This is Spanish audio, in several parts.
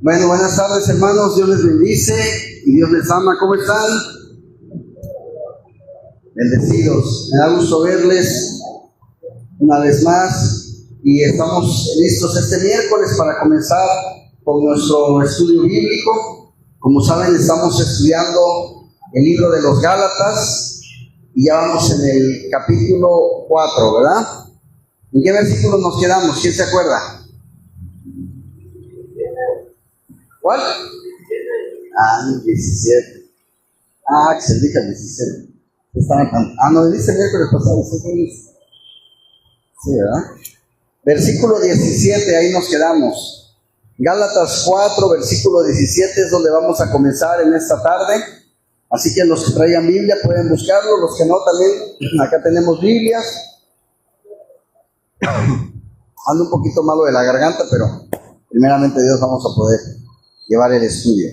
Bueno, buenas tardes, hermanos. Dios les bendice y Dios les ama. ¿Cómo están? Bendecidos. Me da gusto verles una vez más y estamos listos este miércoles para comenzar con nuestro estudio bíblico. Como saben, estamos estudiando el libro de los Gálatas y ya vamos en el capítulo 4, ¿verdad? ¿En qué versículo nos quedamos? ¿Quién se acuerda? ¿Cuál? El 17. Axel, dije el 17. No, dice el miércoles pasado. Sí, ¿verdad? Versículo 17, ahí nos quedamos. Gálatas 4, versículo 17 es donde vamos a comenzar en esta tarde. Así que los que traigan Biblia pueden buscarlo, los que no también, acá tenemos Biblias. Ando un poquito malo de la garganta, pero primeramente Dios vamos a poder llevar el estudio.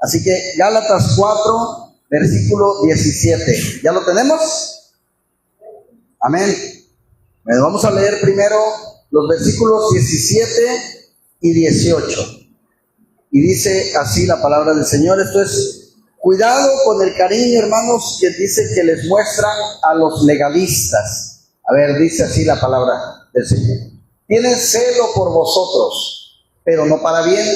Así que Gálatas 4, versículo 17. ¿Ya lo tenemos? Amén. Bueno, vamos a leer primero los versículos 17 y 18. Y dice así la palabra del Señor. Esto es: cuidado con el cariño, hermanos, que dice que les muestran a los legalistas. A ver, dice así la palabra del Señor. Tienen celo por vosotros, pero no para bien,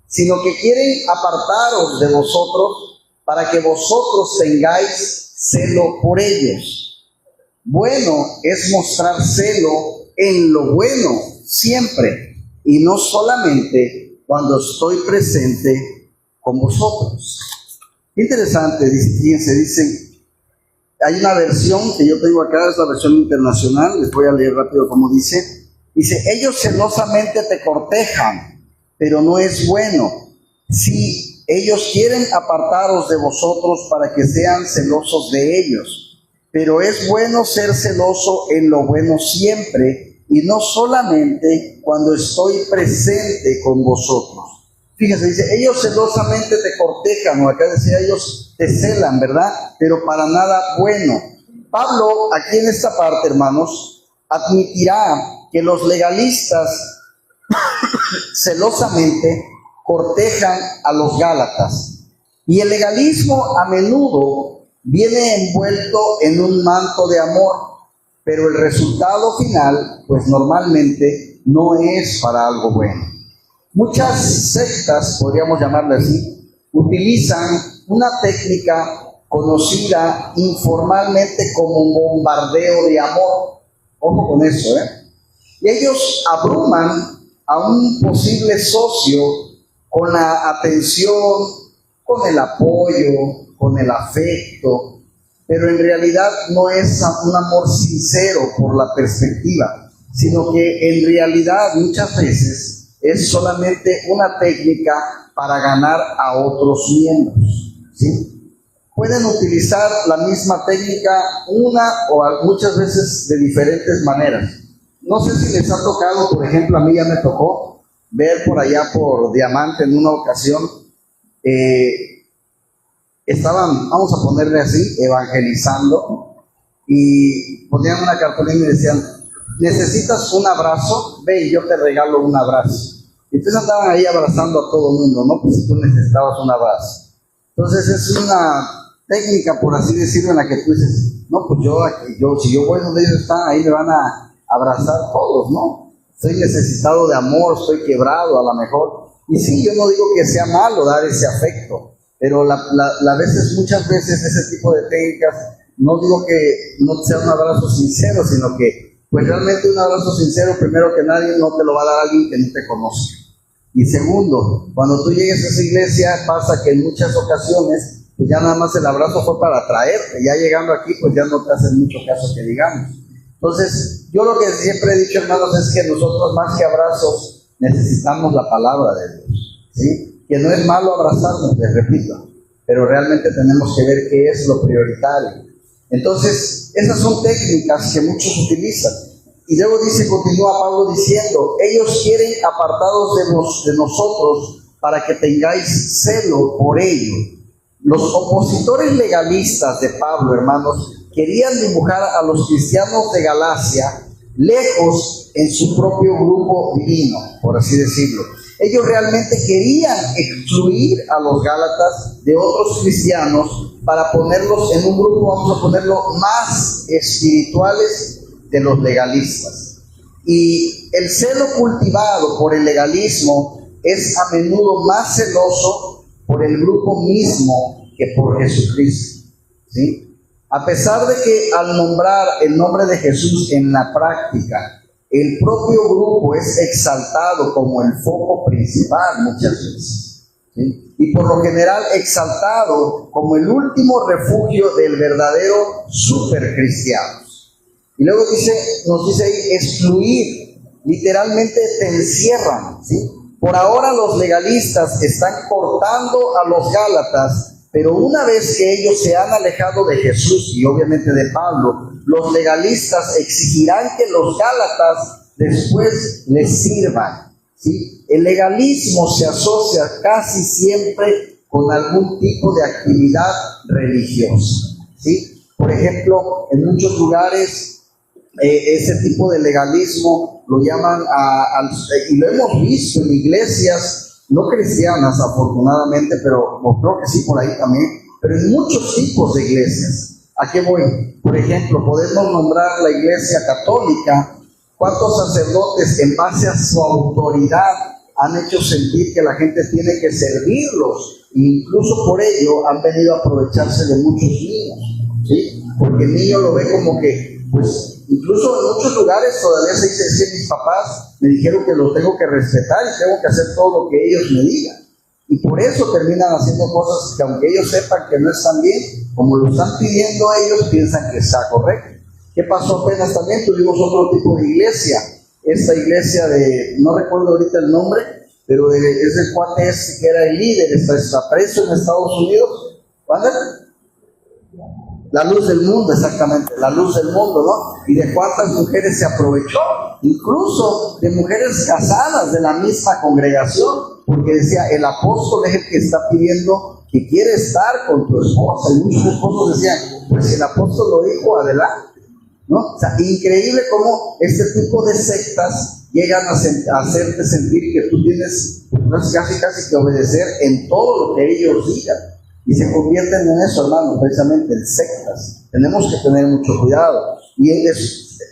sino que quieren apartaros de vosotros para que vosotros tengáis celo por ellos. Bueno es mostrar celo en lo bueno siempre, y no solamente cuando estoy presente con vosotros. Interesante, fíjense, dicen, hay una versión que yo tengo acá, es la versión internacional, les voy a leer rápido como dice. Dice: ellos celosamente te cortejan, pero no es bueno. Si ellos quieren apartaros de vosotros para que sean celosos de ellos, pero es bueno ser celoso en lo bueno siempre, y no solamente cuando estoy presente con vosotros. Fíjense, dice, ellos celosamente te cortejan, o acá decía, ellos te celan, ¿verdad? Pero para nada bueno. Pablo, aquí en esta parte, hermanos, admitirá que los legalistas celosamente cortejan a los gálatas. Y el legalismo a menudo viene envuelto en un manto de amor, pero el resultado final, pues normalmente no es para algo bueno. Muchas sectas, podríamos llamarle así, utilizan una técnica conocida informalmente como bombardeo de amor. Ojo con eso, Y ellos abruman a un posible socio con la atención, con el apoyo, con el afecto, pero en realidad no es un amor sincero por la perspectiva, sino que en realidad muchas veces es solamente una técnica para ganar a otros miembros, ¿sí? Pueden utilizar la misma técnica una o muchas veces de diferentes maneras. No sé si les ha tocado, por ejemplo, a mí ya me tocó ver por allá por Diamante en una ocasión, estaban, vamos a ponerle así, evangelizando, y ponían una cartulina y decían: ¿necesitas un abrazo? Ve y yo te regalo un abrazo. Y entonces andaban ahí abrazando a todo el mundo, ¿no? Pues si tú necesitabas un abrazo. Entonces es una técnica, por así decirlo, en la que tú dices: no, pues si yo voy donde ellos están, ahí me van a abrazar todos, ¿no? Estoy necesitado de amor, estoy quebrado a lo mejor. Y sí, yo no digo que sea malo dar ese afecto, pero muchas veces ese tipo de técnicas, no digo que no sea un abrazo sincero, sino que pues realmente un abrazo sincero, primero que nadie, no te lo va a dar alguien que no te conoce. Y segundo, cuando tú llegues a esa iglesia, pasa que en muchas ocasiones, pues ya nada más el abrazo fue para atraerte. Ya llegando aquí, pues ya no te hacen mucho caso que digamos. Entonces, yo lo que siempre he dicho, hermanos, es que nosotros más que abrazos necesitamos la palabra de Dios, ¿sí? Que no es malo abrazarnos, les repito, pero realmente tenemos que ver qué es lo prioritario. Entonces, esas son técnicas que muchos utilizan. Y luego continúa Pablo diciendo: ellos quieren apartados de nosotros para que tengáis celo por ello. Los opositores legalistas de Pablo, hermanos, querían dibujar a los cristianos de Galacia lejos en su propio grupo divino, por así decirlo. ellos realmente querían excluir a los Gálatas de otros cristianos para ponerlos en un grupo, vamos a ponerlo, más espirituales de los legalistas. Y el celo cultivado por el legalismo es a menudo más celoso por el grupo mismo que por Jesucristo, ¿sí? A pesar de que al nombrar el nombre de Jesús en la práctica, el propio grupo es exaltado como el foco principal muchas veces, ¿sí? Y por lo general exaltado como el último refugio del verdadero supercristiano. Y luego nos dice ahí, excluir, literalmente te encierran, ¿sí? Por ahora los legalistas están cortando a los Gálatas, pero una vez que ellos se han alejado de Jesús y obviamente de Pablo, los legalistas exigirán que los Gálatas después les sirvan, ¿sí? El legalismo se asocia casi siempre con algún tipo de actividad religiosa, ¿sí? Por ejemplo, en muchos lugares ese tipo de legalismo lo llaman, y lo hemos visto en iglesias no cristianas afortunadamente, pero creo que sí por ahí también, pero en muchos tipos de iglesias. ¿A qué voy? Por ejemplo, podemos nombrar la iglesia católica. ¿Cuántos sacerdotes en base a su autoridad han hecho sentir que la gente tiene que servirlos? E incluso por ello han venido a aprovecharse de muchos niños, ¿sí? Porque el niño lo ve como que, pues, incluso en muchos lugares todavía se dice, sí, mis papás me dijeron que los tengo que respetar y tengo que hacer todo lo que ellos me digan. Y por eso terminan haciendo cosas que aunque ellos sepan que no están bien, como lo están pidiendo ellos, piensan que está correcto. ¿Qué pasó apenas también? Tuvimos otro tipo de iglesia. Esta iglesia no recuerdo ahorita el nombre, pero es el cuate que era el líder, está preso en Estados Unidos. ¿Cuándo? La luz del mundo, exactamente, la luz del mundo, ¿no? Y de cuántas mujeres se aprovechó, incluso de mujeres casadas de la misma congregación, porque decía, el apóstol es el que está pidiendo que quiere estar con tu esposa, y muchos esposos decían, pues si el apóstol lo dijo, adelante, ¿no? O sea, increíble cómo este tipo de sectas llegan a hacerte sentir que tú tienes casi que obedecer en todo lo que ellos digan. Y se convierten en eso, hermano, precisamente en sectas. Tenemos que tener mucho cuidado. Y de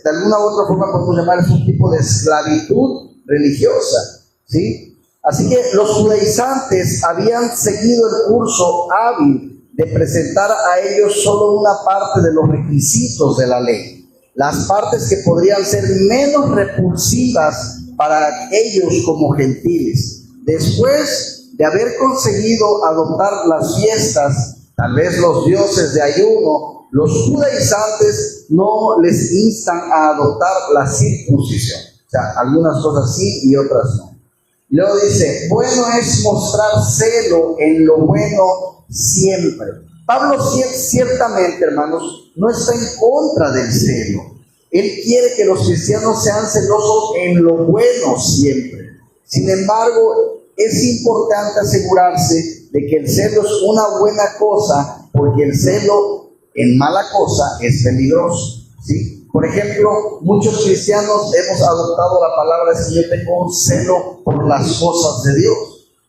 alguna u otra forma podemos llamar eso un tipo de esclavitud religiosa, ¿sí? Así que los judaizantes habían seguido el curso hábil de presentar a ellos solo una parte de los requisitos de la ley. Las partes que podrían ser menos repulsivas para ellos como gentiles. Después de haber conseguido adoptar las fiestas, tal vez los dioses de ayuno, los judaizantes no les instan a adoptar la circuncisión. O sea, algunas cosas sí y otras no. Luego dice, bueno es mostrar celo en lo bueno siempre. Pablo ciertamente, hermanos, no está en contra del celo. Él quiere que los cristianos sean celosos en lo bueno siempre. Sin embargo, es importante asegurarse de que el celo es una buena cosa, porque el celo en mala cosa es peligroso, ¿sí? Por ejemplo, muchos cristianos hemos adoptado la palabra si yo tengo un celo por las cosas de Dios,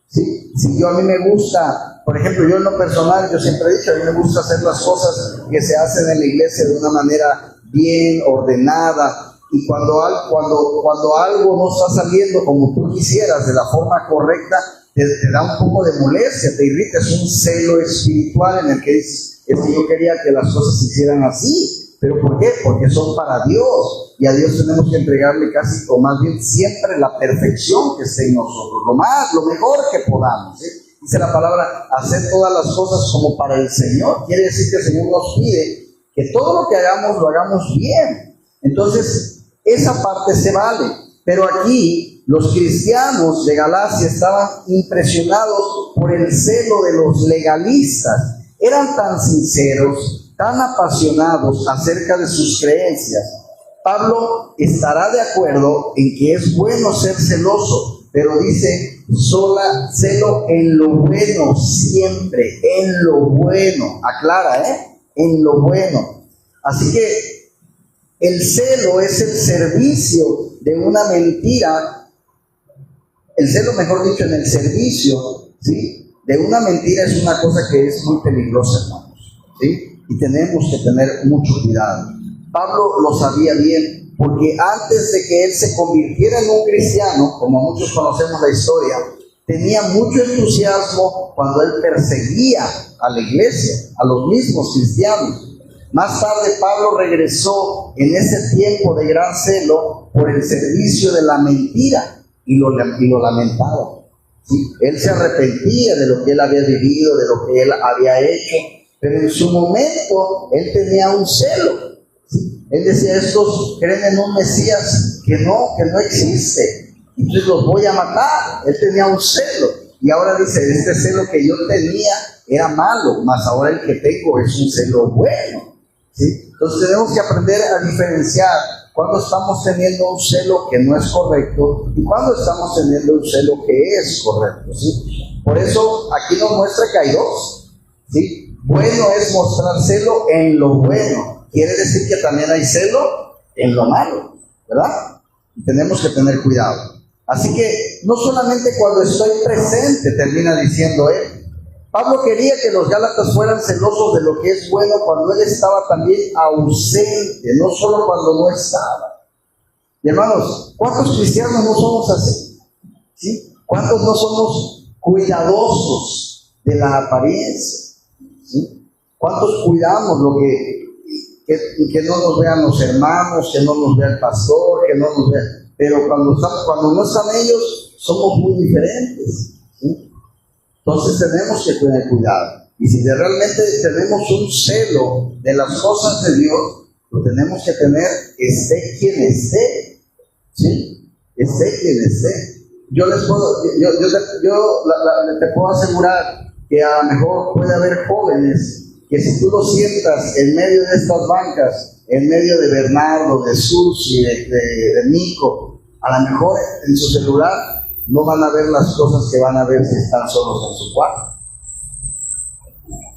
¿sí? Si a mí me gusta, por ejemplo, yo en lo personal, yo siempre he dicho, a mí me gusta hacer las cosas que se hacen en la iglesia de una manera bien ordenada. Y cuando algo no está saliendo como tú quisieras, de la forma correcta, te da un poco de molestia, te irrita, es un celo espiritual en el que dices, es que yo quería que las cosas se hicieran así. ¿Pero por qué? Porque son para Dios, y a Dios tenemos que entregarle casi, o más bien siempre, la perfección que esté en nosotros, lo mejor que podamos, ¿sí? Dice la palabra, hacer todas las cosas como para el Señor. Quiere decir que el Señor nos pide que todo lo que hagamos, lo hagamos bien. Entonces, esa parte se vale, pero aquí los cristianos de Galacia estaban impresionados por el celo de los legalistas. Eran tan sinceros, tan apasionados acerca de sus creencias. Pablo estará de acuerdo en que es bueno ser celoso, pero dice, celo en lo bueno siempre, en lo bueno. Aclara, en lo bueno. Así que el celo es el servicio de una mentira El celo, mejor dicho, en el servicio, ¿sí?, de una mentira es una cosa que es muy peligrosa, hermanos, ¿sí? Y tenemos que tener mucho cuidado. Pablo lo sabía bien, porque antes de que él se convirtiera en un cristiano, como muchos conocemos la historia, tenía mucho entusiasmo cuando él perseguía a la iglesia, a los mismos cristianos. Más tarde Pablo regresó en ese tiempo de gran celo por el servicio de la mentira y lo lamentaba. ¿Sí? Él se arrepentía de lo que él había vivido, de lo que él había hecho, pero en su momento él tenía un celo. ¿Sí? Él decía, estos creen en un Mesías que no existe, entonces los voy a matar. Él tenía un celo, y ahora dice, este celo que yo tenía era malo, mas ahora el que tengo es un celo bueno. ¿Sí? Entonces tenemos que aprender a diferenciar cuando estamos teniendo un celo que no es correcto y cuando estamos teniendo un celo que es correcto, ¿sí? Por eso aquí nos muestra que hay dos, ¿sí? Bueno es mostrar celo en lo bueno, quiere decir que también hay celo en lo malo, ¿verdad? Y tenemos que tener cuidado. Así que no solamente cuando estoy presente, termina diciendo él. Pablo quería que los gálatas fueran celosos de lo que es bueno cuando él estaba también ausente, no solo cuando no estaba. Y hermanos, ¿cuántos cristianos no somos así? ¿Sí? ¿Cuántos no somos cuidadosos de la apariencia? ¿Sí? ¿Cuántos cuidamos lo que no nos vean los hermanos, que no nos vea el pastor, que no nos vean? Pero cuando no están ellos, somos muy diferentes, ¿sí? Entonces tenemos que tener cuidado. Y si realmente tenemos un celo de las cosas de Dios, lo tenemos que tener, esté quien esté. ¿Sí? Esté quien esté. Yo te puedo asegurar que a lo mejor puede haber jóvenes que si tú los sientas en medio de estas bancas, en medio de Bernardo, de Susi, de Nico, a lo mejor en su celular no van a ver las cosas que van a ver si están solos en su cuarto.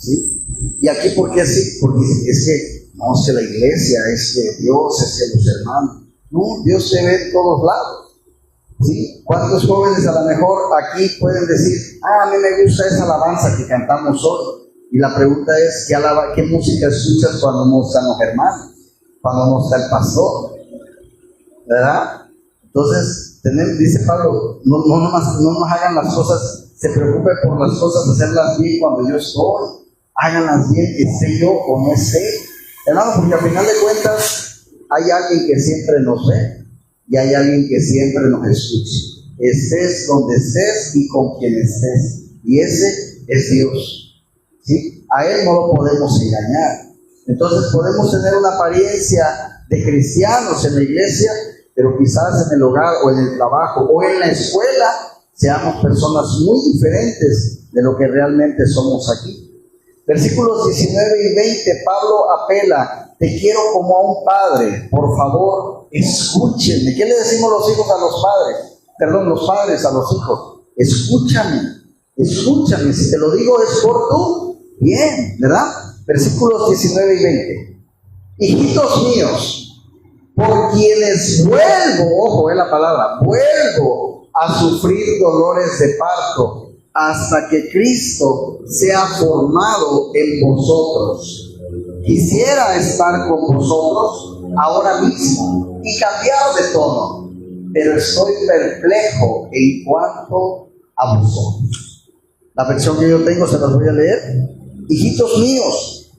¿Sí? Y aquí, ¿por qué sí? Porque es que la iglesia, es que Dios, es que los hermanos. No, Dios se ve en todos lados. ¿Sí? ¿Cuántos jóvenes a lo mejor aquí pueden decir, a mí me gusta esa alabanza que cantamos hoy? Y la pregunta es, ¿qué música escuchas cuando no están los hermanos? Cuando no está el pastor, ¿verdad? Entonces, dice Pablo, no nos hagan las cosas, se preocupen por las cosas, hacerlas bien cuando yo estoy, háganlas bien, esté yo o no esté. Hermano, porque al final de cuentas, hay alguien que siempre nos ve y hay alguien que siempre nos escucha. Estés donde estés y con quien estés. Y ese es Dios. ¿Sí? A Él no lo podemos engañar. Entonces podemos tener una apariencia de cristianos en la iglesia, pero quizás en el hogar o en el trabajo o en la escuela seamos personas muy diferentes de lo que realmente somos aquí. Versículos 19 y 20, Pablo apela, te quiero como a un padre, por favor, escúchenme. ¿Qué le decimos los hijos a los padres? Perdón, los padres a los hijos, escúchame, si te lo digo es por tu bien, ¿verdad? Versículos 19 y 20. Hijitos míos, por quienes vuelvo, ojo, es la palabra, vuelvo a sufrir dolores de parto hasta que Cristo sea formado en vosotros. Quisiera estar con vosotros ahora mismo y cambiar de tono, pero estoy perplejo en cuanto a vosotros. La versión que yo tengo se las voy a leer. Hijitos míos,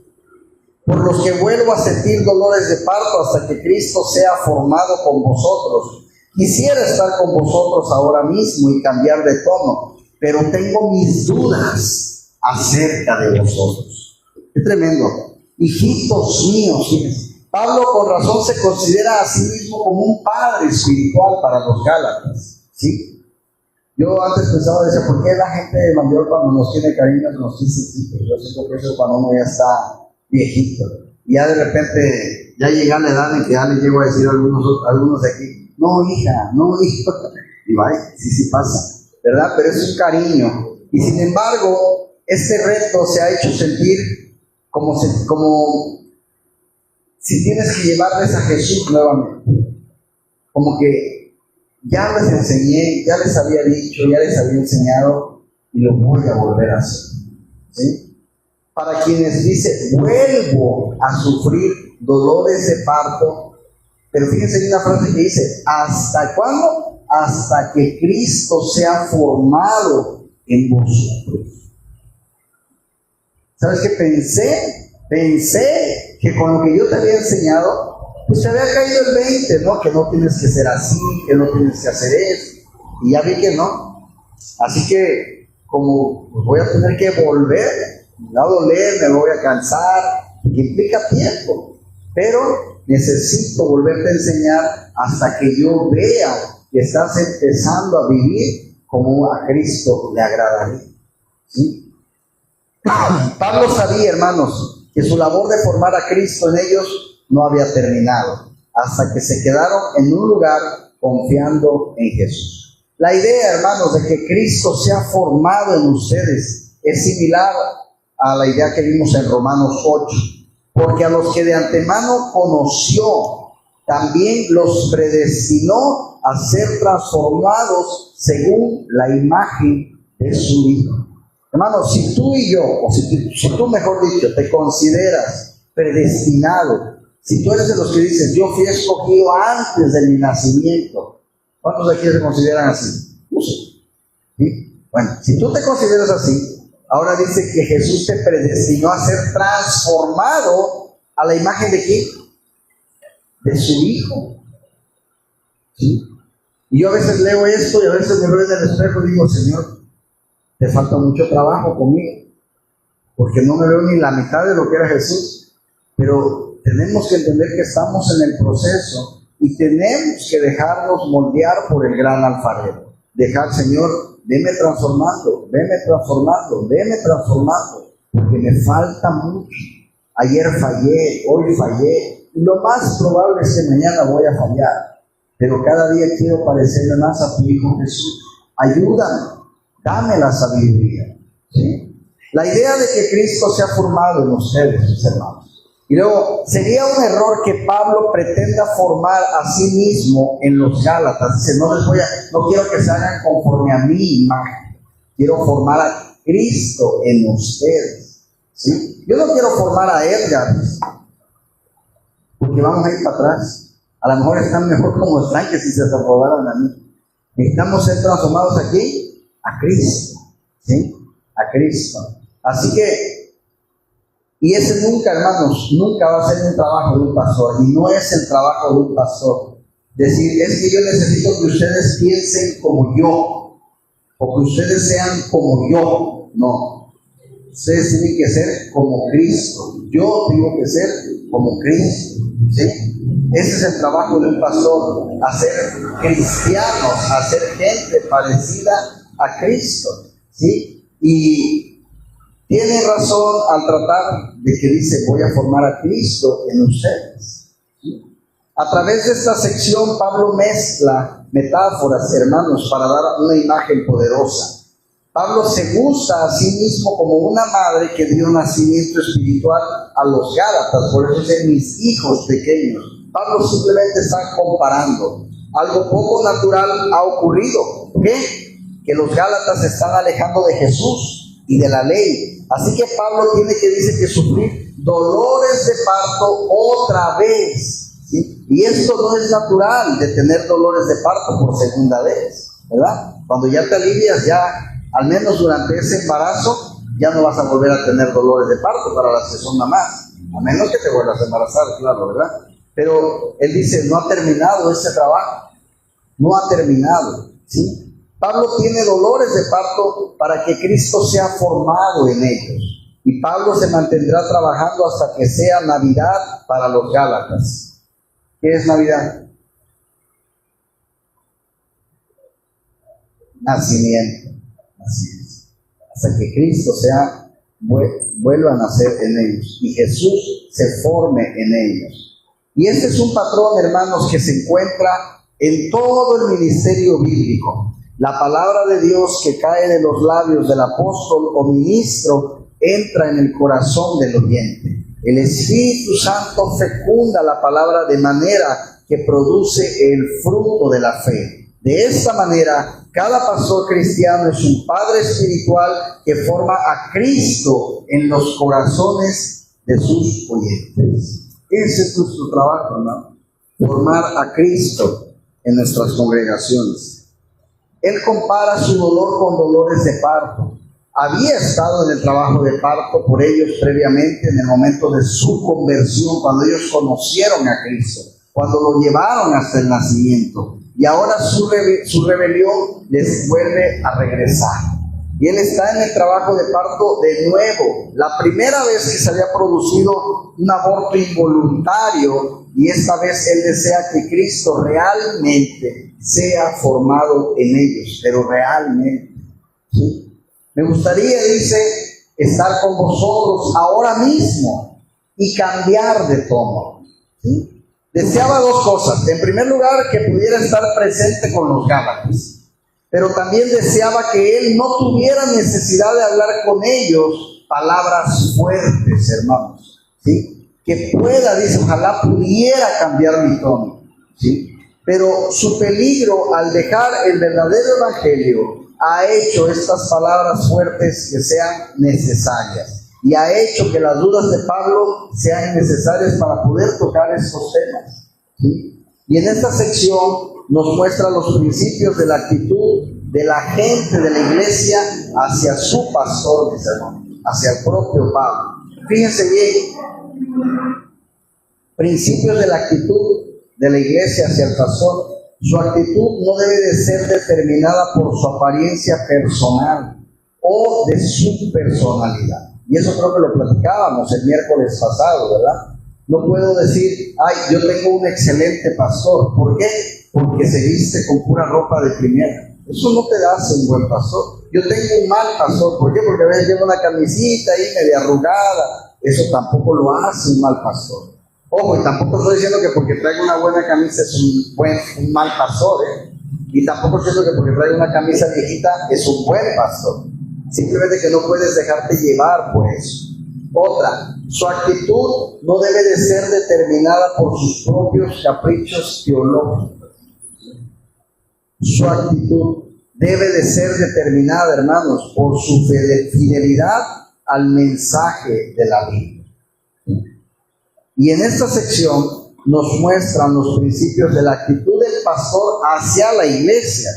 por los que vuelvo a sentir dolores de parto hasta que Cristo sea formado con vosotros. Quisiera estar con vosotros ahora mismo y cambiar de tono, pero tengo mis dudas acerca de vosotros. Es tremendo. Hijitos míos, Pablo con razón se considera a sí mismo como un padre espiritual para los Gálatas, ¿sí? Yo antes pensaba, decía, ¿por qué la gente mayor cuando nos tiene cariño nos dice hijitos? Yo siento que eso es cuando uno ya está viejito. Y ya de repente, ya llega la edad en que ya le llego a decir a algunos de aquí, no hija, no hijo. Y vaya, sí pasa, ¿verdad? Pero es un cariño. Y sin embargo, este reto se ha hecho sentir como si tienes que llevarles a Jesús nuevamente. Como que ya les enseñé, ya les había dicho, ya les había enseñado y lo voy a volver a hacer. ¿Sí? Para quienes dice, vuelvo a sufrir dolores de parto, pero fíjense, hay una frase que dice, ¿hasta cuándo? Hasta que Cristo sea formado en vosotros. ¿Sabes qué pensé? Pensé que con lo que yo te había enseñado, pues te había caído el 20, ¿no? Que no tienes que ser así, que no tienes que hacer eso. Y ya vi que no. Así que, como voy a tener que volver, me va a doler, me voy a cansar, que implica tiempo. Pero necesito volverte a enseñar hasta que yo vea que estás empezando a vivir como a Cristo le agradaría. ¿Sí? Pablo sabía, hermanos, que su labor de formar a Cristo en ellos no había terminado, hasta que se quedaron en un lugar confiando en Jesús. La idea, hermanos, de que Cristo sea formado en ustedes es similar a la idea que vimos en Romanos 8, porque a los que de antemano conoció, también los predestinó a ser transformados según la imagen de su Hijo. Hermanos, si tú y yo, o si tú mejor dicho, te consideras predestinado, si tú eres de los que dices, yo fui escogido antes de mi nacimiento, ¿cuántos de aquí se consideran así? No sé. ¿Sí? Bueno, si tú te consideras así, ahora dice que Jesús te predestinó a ser transformado a la imagen de ¿quién? De su Hijo. ¿Sí? Y yo a veces leo esto y a veces me veo en el espejo y digo, Señor, te falta mucho trabajo conmigo, porque no me veo ni la mitad de lo que era Jesús. Pero tenemos que entender que estamos en el proceso y tenemos que dejarnos moldear por el gran alfarero. Dejar, Señor, veme transformando, porque me falta mucho. Ayer fallé, hoy fallé, y lo más probable es que mañana voy a fallar. Pero cada día quiero parecerme más a tu Hijo Jesús. Ayúdame, dame la sabiduría. ¿Sí? La idea de que Cristo se ha formado en ustedes, mis hermanos. Y luego, sería un error que Pablo pretenda formar a sí mismo en los Gálatas. Dice, no quiero que se hagan conforme a mi imagen. Quiero formar a Cristo en ustedes. ¿Sí? Yo no quiero formar a Edgar, porque vamos a ir para atrás. A lo mejor están mejor como están que si se aprobaran a mí. Necesitamos ser transformados aquí a Cristo. ¿Sí? A Cristo. Así que, y ese nunca, hermanos, nunca va a ser un trabajo de un pastor. Y no es el trabajo de un pastor. Decir, es que yo necesito que ustedes piensen como yo. O que ustedes sean como yo. No. Ustedes tienen que ser como Cristo. Yo tengo que ser como Cristo. ¿Sí? Ese es el trabajo de un pastor, hacer cristianos, hacer gente parecida a Cristo, ¿sí? Y tiene razón al tratar de que dice, voy a formar a Cristo en ustedes, ¿sí? A través de esta sección, Pablo mezcla metáforas, hermanos, para dar una imagen poderosa. Pablo se usa a sí mismo como una madre que dio nacimiento espiritual a los Gálatas, por eso dice mis hijos pequeños. Pablo simplemente está comparando. Algo poco natural ha ocurrido. ¿Qué? Que los Gálatas se están alejando de Jesús y de la ley. Así que Pablo dice que sufrir dolores de parto otra vez. ¿Sí? Y esto no es natural de tener dolores de parto por segunda vez, ¿verdad? Cuando ya te alivias, ya al menos durante ese embarazo, ya no vas a volver a tener dolores de parto para las que son mamás. A menos que te vuelvas a embarazar, claro, ¿verdad? Pero él dice, no ha terminado este trabajo, no ha terminado, ¿sí? Pablo tiene dolores de parto para que Cristo sea formado en ellos. Y Pablo se mantendrá trabajando hasta que sea Navidad para los Gálatas. ¿Qué es Navidad? Nacimiento. Así es. Hasta que Cristo vuelva a nacer en ellos y Jesús se forme en ellos. Y este es un patrón, hermanos, que se encuentra en todo el ministerio bíblico. La palabra de Dios que cae de los labios del apóstol o ministro entra en el corazón del oyente. El Espíritu Santo fecunda la palabra de manera que produce el fruto de la fe. De esta manera, cada pastor cristiano es un padre espiritual que forma a Cristo en los corazones de sus oyentes. Ese es nuestro trabajo, ¿no? Formar a Cristo en nuestras congregaciones. Él compara su dolor con dolores de parto. Había estado en el trabajo de parto por ellos previamente en el momento de su conversión, cuando ellos conocieron a Cristo, cuando lo llevaron hasta el nacimiento. Y ahora su rebelión les vuelve a regresar. Y él está en el trabajo de parto de nuevo. La primera vez que se había producido un aborto involuntario, y esta vez él desea que Cristo realmente sea formado en ellos, pero realmente. ¿Sí? Me gustaría, dice, estar con vosotros ahora mismo y cambiar de tono. ¿Sí? Deseaba dos cosas. En primer lugar, que pudiera estar presente con los Gálatas. Pero también deseaba que él no tuviera necesidad de hablar con ellos palabras fuertes, hermanos. ¿Sí? Que pueda, dice, ojalá pudiera cambiar mi tono. ¿Sí? Pero su peligro al dejar el verdadero evangelio ha hecho estas palabras fuertes que sean necesarias. Y ha hecho que las dudas de Pablo sean necesarias para poder tocar estos temas. ¿Sí? Y en esta sección nos muestra los principios de la actitud de la gente de la iglesia hacia su pastor, mis hermanos, hacia el propio Pablo. Fíjense bien, principios de la actitud de la iglesia hacia el pastor. Su actitud no debe de ser determinada por su apariencia personal o de su personalidad. Y eso creo que lo platicábamos el miércoles pasado, ¿verdad? No puedo decir, ay, yo tengo un excelente pastor. ¿Por qué? Porque se viste con pura ropa de primera. Eso no te hace un buen pastor. Yo tengo un mal pastor. ¿Por qué? Porque a veces lleva una camisita ahí media arrugada. Eso tampoco lo hace un mal pastor. Ojo, y tampoco estoy diciendo que porque traiga una buena camisa es un mal pastor, ¿eh? Y tampoco estoy diciendo que porque traiga una camisa viejita es un buen pastor. Simplemente que no puedes dejarte llevar por eso. Otra, su actitud no debe de ser determinada por sus propios caprichos teológicos. Su actitud debe de ser determinada, hermanos, por su fidelidad al mensaje de la Biblia. Y en esta sección nos muestran los principios de la actitud del pastor hacia la iglesia.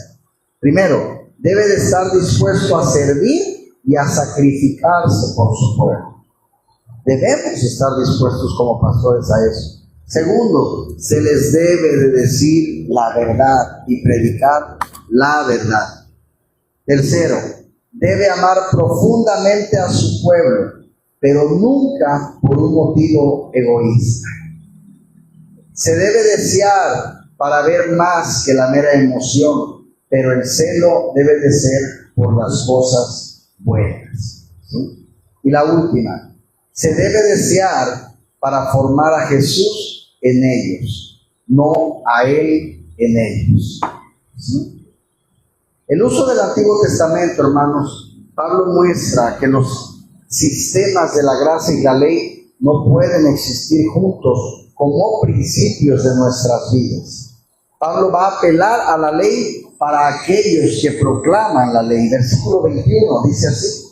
Primero, debe de estar dispuesto a servir y a sacrificarse por su pueblo. Debemos estar dispuestos como pastores a eso. Segundo, se les debe de decir la verdad y predicar la verdad. Tercero, debe amar profundamente a su pueblo, pero nunca por un motivo egoísta. Se debe desear para ver más que la mera emoción, pero el celo debe de ser por las cosas buenas. ¿Sí? Y la última, se debe desear para formar a Jesús en ellos, no a Él en ellos. ¿Sí? El uso del Antiguo Testamento, hermanos, Pablo muestra que los sistemas de la gracia y la ley no pueden existir juntos como principios de nuestras vidas. Pablo va a apelar a la ley para aquellos que proclaman la ley. Versículo 21 dice así: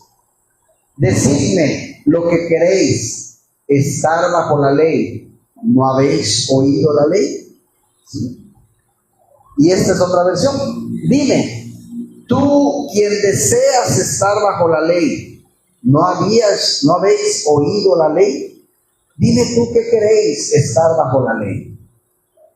decidme lo que queréis, estar bajo la ley, ¿no habéis oído la ley? ¿Sí? Y esta es otra versión. Dime, tú quien deseas estar bajo la ley, ¿no habéis oído la ley? Dime tú qué queréis estar bajo la ley.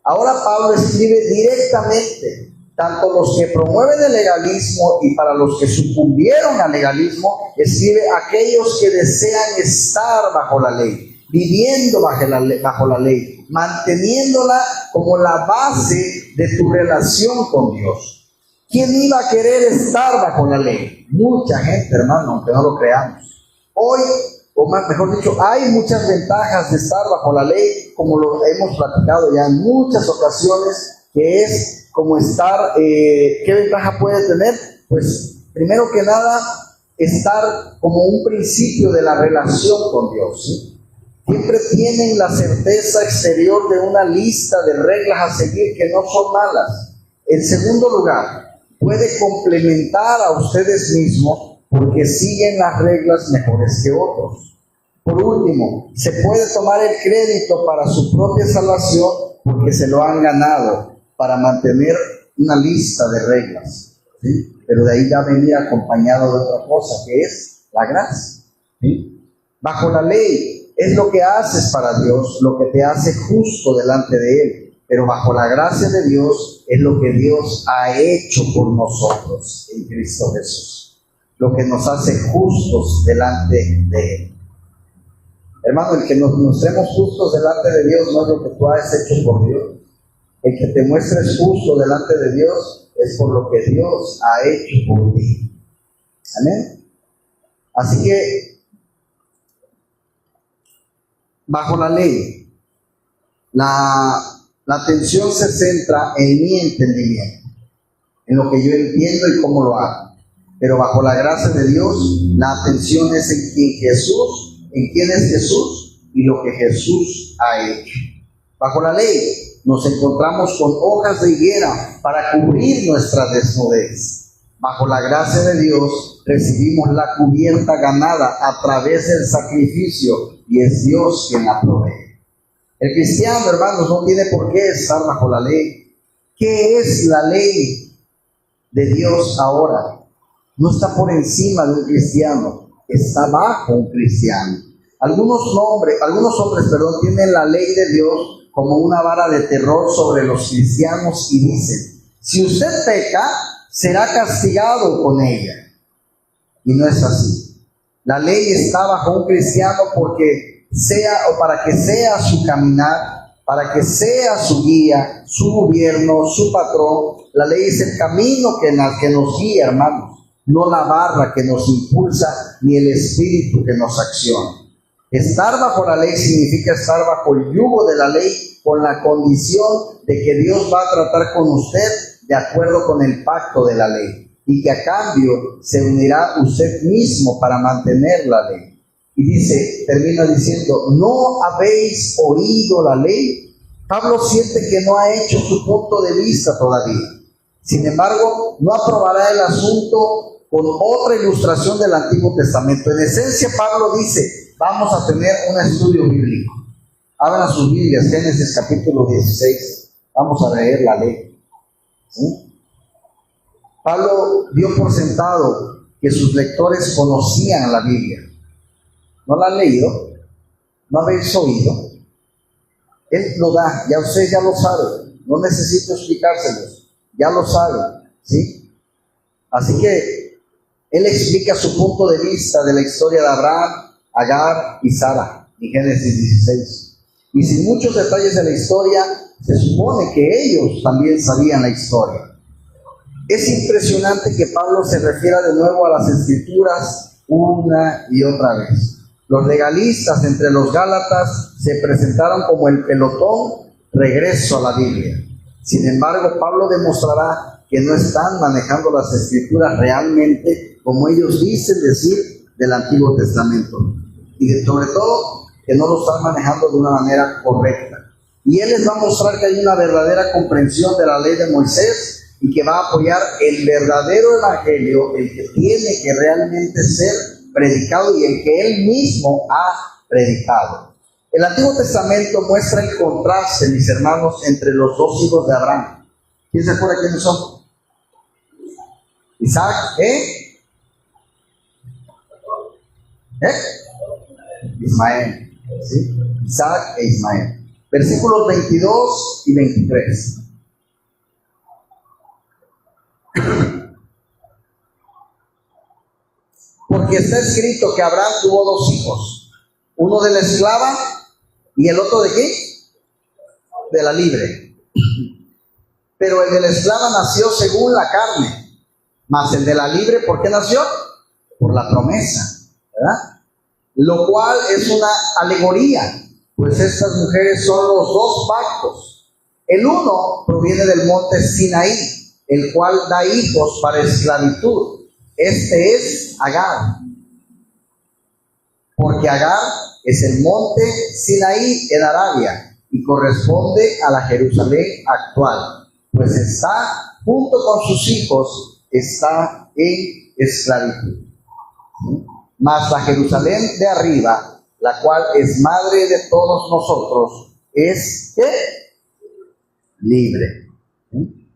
Ahora Pablo escribe directamente, tanto los que promueven el legalismo y para los que sucumbieron al legalismo, escribe aquellos que desean estar bajo la ley, viviendo bajo la ley, manteniéndola como la base de tu relación con Dios. ¿Quién iba a querer estar bajo la ley? Mucha gente, hermano, aunque no lo creamos. Hoy, o mejor dicho, hay muchas ventajas de estar bajo la ley, como lo hemos platicado ya en muchas ocasiones, que es como estar, ¿qué ventaja puede tener? Pues, primero que nada, estar como un principio de la relación con Dios, ¿sí? Siempre tienen la certeza exterior de una lista de reglas a seguir que no son malas. En segundo lugar, puede complementar a ustedes mismos porque siguen las reglas mejores que otros. Por último, se puede tomar el crédito para su propia salvación porque se lo han ganado para mantener una lista de reglas, ¿sí? Pero de ahí ya venía acompañado de otra cosa, que es la gracia, ¿sí? Bajo la ley es lo que haces para Dios, lo que te hace justo delante de Él, pero bajo la gracia de Dios es lo que Dios ha hecho por nosotros en Cristo Jesús, lo que nos hace justos delante de Él. Hermano, el que nos mostremos justos delante de Dios no es lo que tú has hecho por Dios. El que te muestres justo delante de Dios es por lo que Dios ha hecho por ti. Amén. Así que, bajo la ley, la atención se centra en mi entendimiento, en lo que yo entiendo y cómo lo hago. Pero bajo la gracia de Dios, la atención es en quién es Jesús y lo que Jesús ha hecho. Bajo la ley nos encontramos con hojas de higuera para cubrir nuestra desnudez. Bajo la gracia de Dios recibimos la cubierta ganada a través del sacrificio y es Dios quien la provee. El cristiano, hermanos, no tiene por qué estar bajo la ley. ¿Qué es la ley de Dios ahora? No está por encima de un cristiano, está bajo un cristiano. Algunos hombres, tienen la ley de Dios como una vara de terror sobre los cristianos y dicen: si usted peca, será castigado con ella. Y no es así. La ley está bajo un cristiano para que sea su caminar, para que sea su guía, su gobierno, su patrón. La ley es el camino que nos guía, hermanos, no la barra que nos impulsa ni el espíritu que nos acciona. Estar bajo la ley significa estar bajo el yugo de la ley con la condición de que Dios va a tratar con usted de acuerdo con el pacto de la ley y que a cambio se unirá usted mismo para mantener la ley. Y termina diciendo: ¿no habéis oído la ley? Pablo siente que no ha hecho su punto de vista todavía. Sin embargo, no aprobará el asunto con otra ilustración del Antiguo Testamento. En esencia, Pablo dice: vamos a tener un estudio bíblico. Abran sus Biblias, Génesis capítulo 16. Vamos a leer la ley. ¿Sí? Pablo dio por sentado que sus lectores conocían la Biblia. ¿No la han leído? ¿No habéis oído? Él lo da, ya usted ya lo sabe. No necesito explicárselos, ya lo sabe. ¿Sí? Así que él explica su punto de vista de la historia de Abraham, Agar y Sara en Génesis 16. Y sin muchos detalles de la historia, se supone que ellos también sabían la historia. Es impresionante que Pablo se refiera de nuevo a las Escrituras una y otra vez. Los legalistas entre los Gálatas se presentaron como el pelotón regreso a la Biblia. Sin embargo, Pablo demostrará que no están manejando las Escrituras realmente como ellos dicen decir del Antiguo Testamento. Y sobre todo, que no lo están manejando de una manera correcta. Y él les va a mostrar que hay una verdadera comprensión de la ley de Moisés y que va a apoyar el verdadero evangelio, el que tiene que realmente ser predicado y el que él mismo ha predicado. El Antiguo Testamento muestra el contraste, mis hermanos, entre los dos hijos de Abraham. ¿Quién se acuerda quiénes son? Isaac, Ismael. ¿Sí? Isaac e Ismael. Versículos 22 y 23. Porque está escrito que Abraham tuvo dos hijos, uno de la esclava y el otro de ¿qué? De la libre. Pero el de la esclava nació según la carne, mas el de la libre, ¿por qué nació? Por la promesa, ¿verdad? Lo cual es una alegoría, pues estas mujeres son los dos pactos. El uno proviene del monte Sinaí, el cual da hijos para esclavitud. Este es Agar, porque Agar es el monte Sinaí en Arabia y corresponde a la Jerusalén actual, pues está, junto con sus hijos, está en esclavitud. ¿Sí? Mas la Jerusalén de arriba, la cual es madre de todos nosotros, es ¿qué? Libre. ¿Sí?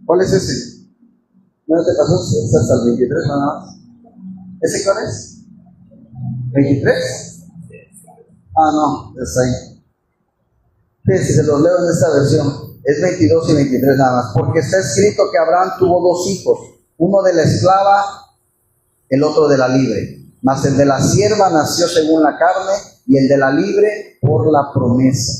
¿Cuál es ese? ¿No te pasó? Es hasta el 23 nada más. ¿Ese cuál es? ¿23? Ah, no, está ahí. Fíjense, se los leo en esta versión. Es 22 y 23 nada más. Porque está escrito que Abraham tuvo dos hijos, uno de la esclava, el otro de la libre. Mas el de la sierva nació según la carne y el de la libre por la promesa.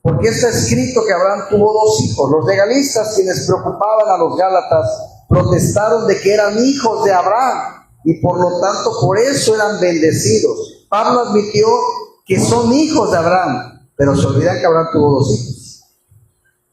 Porque está escrito que Abraham tuvo dos hijos. Los legalistas, quienes preocupaban a los gálatas, protestaron de que eran hijos de Abraham y por lo tanto por eso eran bendecidos. Pablo admitió que son hijos de Abraham, pero se olvidan que Abraham tuvo dos hijos.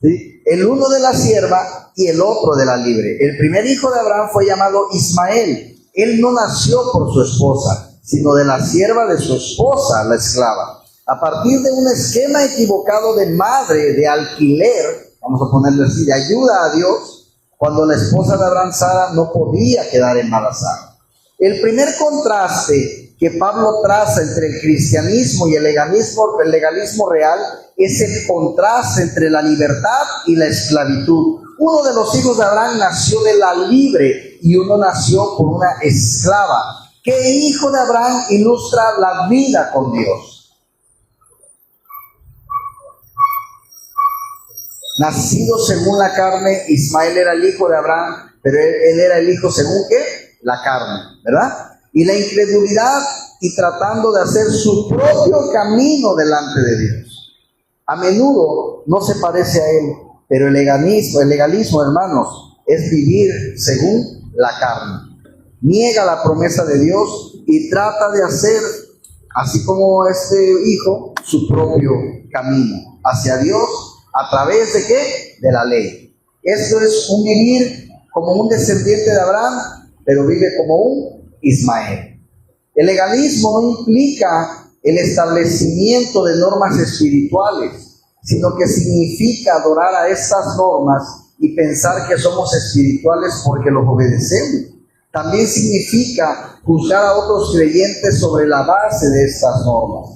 ¿Sí? El uno de la sierva y el otro de la libre. El primer hijo de Abraham fue llamado Ismael. Él no nació por su esposa, sino de la sierva de su esposa, la esclava. A partir de un esquema equivocado de madre, de alquiler, vamos a ponerle así, de ayuda a Dios, cuando la esposa de Abraham, Sara, no podía quedar embarazada. El primer contraste que Pablo traza entre el cristianismo y el legalismo real es el contraste entre la libertad y la esclavitud. Uno de los hijos de Abraham nació de la libre y uno nació por una esclava. ¿Qué hijo de Abraham ilustra la vida con Dios? Nacido según la carne, Ismael era el hijo de Abraham, pero él era el hijo según ¿qué? La carne, ¿verdad? Y la incredulidad y tratando de hacer su propio camino delante de Dios. A menudo no se parece a él, pero el legalismo, hermanos, es vivir según la carne. Niega la promesa de Dios y trata de hacer, así como este hijo, su propio camino hacia Dios. ¿A través de qué? De la ley. Esto es un vivir como un descendiente de Abraham, pero vive como un Ismael. El legalismo no implica el establecimiento de normas espirituales, sino que significa adorar a estas normas y pensar que somos espirituales porque los obedecemos. También significa juzgar a otros creyentes sobre la base de estas normas.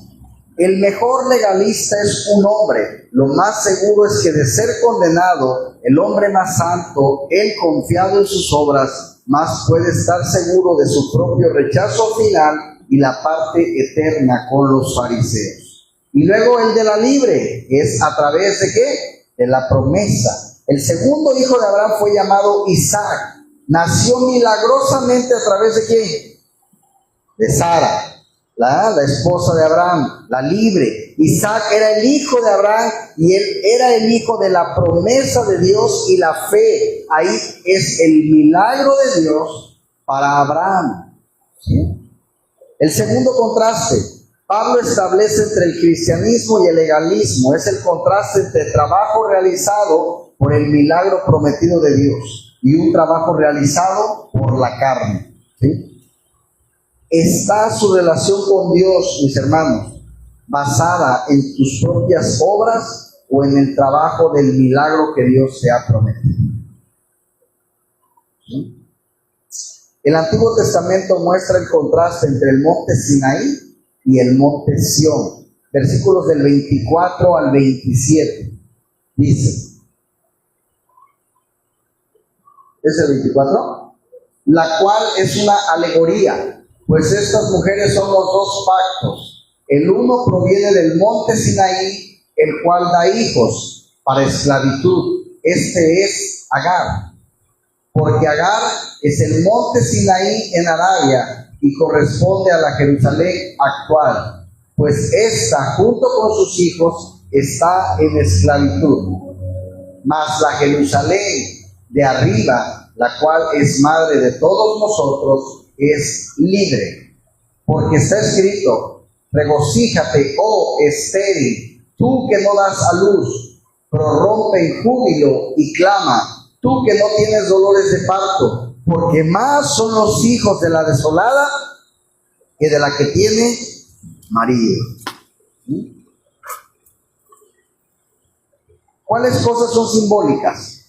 El mejor legalista es un hombre. Lo más seguro es que de ser condenado, el hombre más santo, él confiado en sus obras, más puede estar seguro de su propio rechazo final y la parte eterna con los fariseos. Y luego el de la libre, es a través de ¿qué? De la promesa. El segundo hijo de Abraham fue llamado Isaac. Nació milagrosamente a través de ¿quién? De Sara. La esposa de Abraham, la libre. Isaac era el hijo de Abraham y él era el hijo de la promesa de Dios y la fe. Ahí es el milagro de Dios para Abraham. ¿Sí? El segundo contraste, Pablo establece entre el cristianismo y el legalismo, es el contraste entre el trabajo realizado por el milagro prometido de Dios y un trabajo realizado por la carne. ¿Sí? ¿Está su relación con Dios, mis hermanos, basada en tus propias obras o en el trabajo del milagro que Dios te ha prometido? ¿Sí? El Antiguo Testamento muestra el contraste entre el monte Sinaí y el monte Sión. Versículos del 24 al 27. Dice, ¿es el 24? La cual es una alegoría. Pues estas mujeres son los dos pactos. El uno proviene del monte Sinaí, el cual da hijos para esclavitud. Este es Agar. Porque Agar es el monte Sinaí en Arabia y corresponde a la Jerusalén actual. Pues esta, junto con sus hijos, está en esclavitud. Mas la Jerusalén de arriba, la cual es madre de todos nosotros, es libre, porque está escrito, regocíjate, oh estéril, tú que no das a luz, prorrumpe en júbilo y clama, tú que no tienes dolores de parto, porque más son los hijos de la desolada que de la que tiene marido. ¿Cuáles cosas son simbólicas?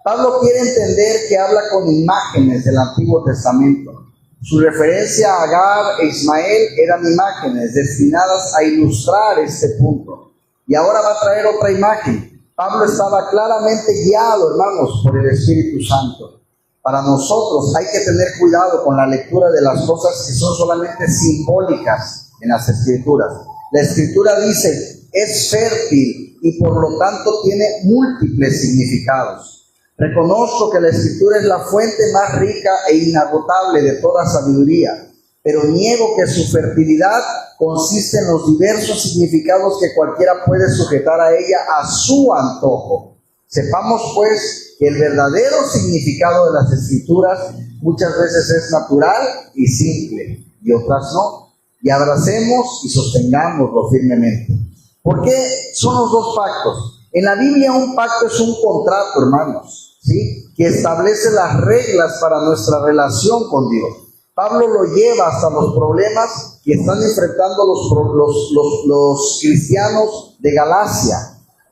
Pablo quiere entender que habla con imágenes del Antiguo Testamento. Su referencia a Agar e Ismael eran imágenes destinadas a ilustrar este punto. Y ahora va a traer otra imagen. Pablo estaba claramente guiado, hermanos, por el Espíritu Santo. Para nosotros hay que tener cuidado con la lectura de las cosas que son solamente simbólicas en las Escrituras. La Escritura dice, es fértil y por lo tanto tiene múltiples significados. Reconozco que la Escritura es la fuente más rica e inagotable de toda sabiduría, pero niego que su fertilidad consiste en los diversos significados que cualquiera puede sujetar a ella a su antojo. Sepamos, pues, que el verdadero significado de las Escrituras muchas veces es natural y simple, y otras no, y abracemos y sostengámoslo firmemente. ¿Por qué son los dos pactos? En la Biblia un pacto es un contrato, hermanos, ¿sí?, que establece las reglas para nuestra relación con Dios. Pablo lo lleva hasta los problemas que están enfrentando los cristianos de Galacia.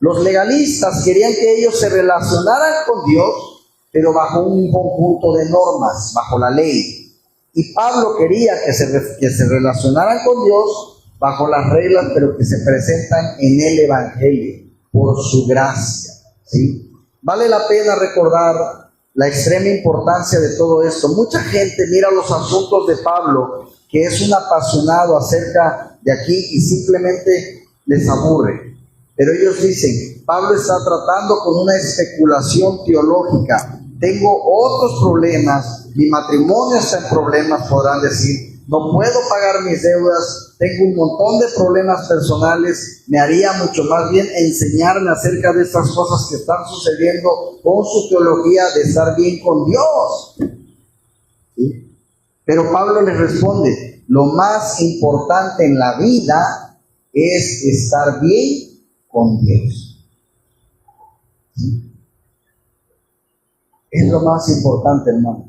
Los legalistas querían que ellos se relacionaran con Dios, pero bajo un conjunto de normas, bajo la ley. Y Pablo quería que se relacionaran con Dios bajo las reglas, pero que se presentan en el Evangelio, por su gracia, ¿sí? Vale la pena recordar la extrema importancia de todo esto. Mucha gente mira los asuntos de Pablo, que es un apasionado acerca de aquí, y simplemente les aburre. Pero ellos dicen, Pablo está tratando con una especulación teológica. Tengo otros problemas, mi matrimonio está en problemas, podrán decir. No puedo pagar mis deudas, tengo un montón de problemas personales. Me haría mucho más bien enseñarme acerca de estas cosas que están sucediendo con su teología de estar bien con Dios. ¿Sí? Pero Pablo les responde, lo más importante en la vida es estar bien con Dios. ¿Sí? Es lo más importante, hermano.